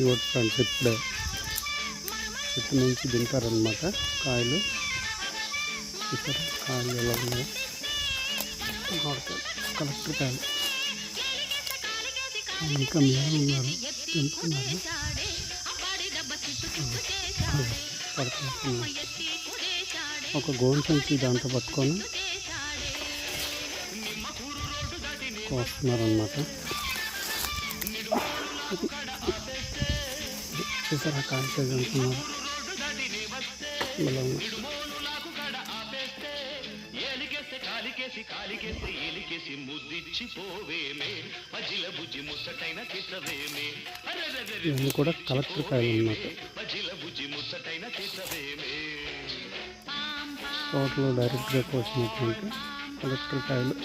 ఇవ్వదు ఫ్రెండ్స్, ఇప్పుడే చెట్టు నుంచి దింపారనమాట కాయలు. చూసారా కాయలు ఎలా ఉన్నాయో, కలెక్టర్ కాయలు. ఇంకా మేము ఉన్నారు, తెంపుతున్నారు. పడుతున్నారు. ఒక గోన్ సంచి దాంతో పట్టుకొని కోస్తున్నారనమాట. చూసారా కాయ సైజ్ అంటున్నారు. ఇవన్నీ కూడా కలెక్టర్ కాయలు అన్నమాట. తోటలో డైరెక్ట్గా కోసినటువంటి కలెక్టర్ కాయలు.